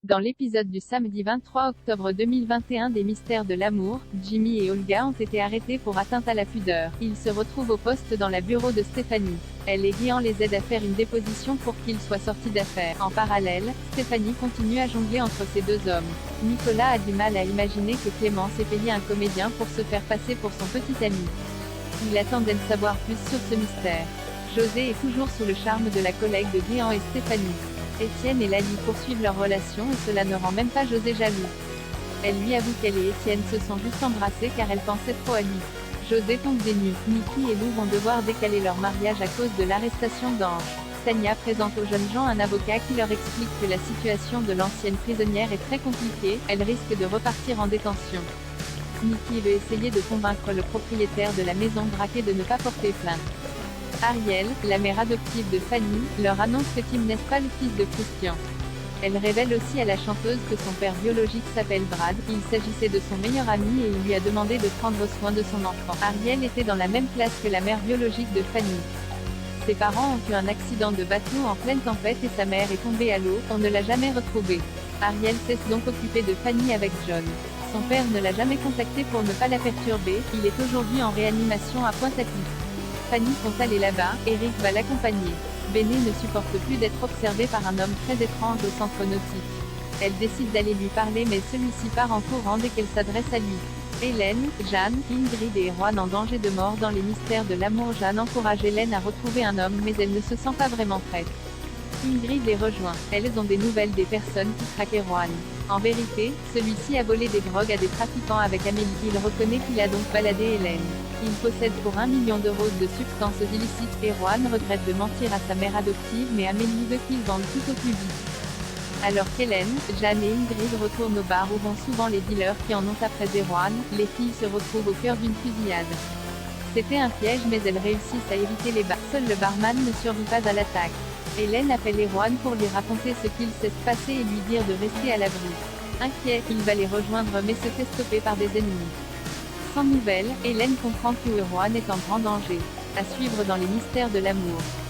Dans l'épisode du samedi 23 octobre 2021 des Mystères de l'amour, Jimmy et Olga ont été arrêtés pour atteinte à la pudeur. Ils se retrouvent au poste dans le bureau de Stéphanie. Elle et Guihan les aident à faire une déposition pour qu'ils soient sortis d'affaires. En parallèle, Stéphanie continue à jongler entre ces deux hommes. Nicolas a du mal à imaginer que Clémence ait payé un comédien pour se faire passer pour son petit ami. Il attend d'en savoir plus sur ce mystère. José est toujours sous le charme de la collègue de Guihan et Stéphanie. Étienne et Lali poursuivent leur relation et cela ne rend même pas José jaloux. Elle lui avoue qu'elle et Étienne se sont juste embrassés car elle pensait trop à lui. José tombe des nues. Niki et Lou vont devoir décaler leur mariage à cause de l'arrestation d'Ange. Tania présente aux jeunes gens un avocat qui leur explique que la situation de l'ancienne prisonnière est très compliquée, elle risque de repartir en détention. Niki veut essayer de convaincre le propriétaire de la maison braquée de ne pas porter plainte. Ariel, la mère adoptive de Fanny, leur annonce que Tim n'est pas le fils de Christian. Elle révèle aussi à la chanteuse que son père biologique s'appelle Brad, il s'agissait de son meilleur ami et il lui a demandé de prendre soin de son enfant. Ariel était dans la même classe que la mère biologique de Fanny. Ses parents ont eu un accident de bateau en pleine tempête et sa mère est tombée à l'eau, on ne l'a jamais retrouvée. Ariel s'est donc occupée de Fanny avec John. Son père ne l'a jamais contacté pour ne pas la perturber, il est aujourd'hui en réanimation à Pointe-à-Pitre. Fanny compte aller là-bas, Eric va l'accompagner. Béné ne supporte plus d'être observée par un homme très étrange au centre nautique. Elle décide d'aller lui parler mais celui-ci part en courant dès qu'elle s'adresse à lui. Hélène, Jeanne, Ingrid et Erwan en danger de mort dans les mystères de l'amour. Jeanne encourage Hélène à retrouver un homme mais elle ne se sent pas vraiment prête. Ingrid les rejoint. Elles ont des nouvelles des personnes qui traquent Erwan. En vérité, celui-ci a volé des drogues à des trafiquants avec Amélie. Il reconnaît qu'il a donc baladé Hélène. Il possède pour 1 million d'euros de substances illicites. Erwan regrette de mentir à sa mère adoptive mais Amélie veut qu'il vende tout au plus vite. Alors qu'Hélène, Jeanne et Ingrid retournent au bar où vont souvent les dealers qui en ont après Erwan, les filles se retrouvent au cœur d'une fusillade. C'était un piège mais elles réussissent à éviter les balles. Seul le barman ne survit pas à l'attaque. Hélène appelle Erwan pour lui raconter ce qu'il s'est passé et lui dire de rester à l'abri. Inquiet, il va les rejoindre mais se fait stopper par des ennemis. Sans nouvelles, Hélène comprend que Erwan est en grand danger. À suivre dans les mystères de l'amour.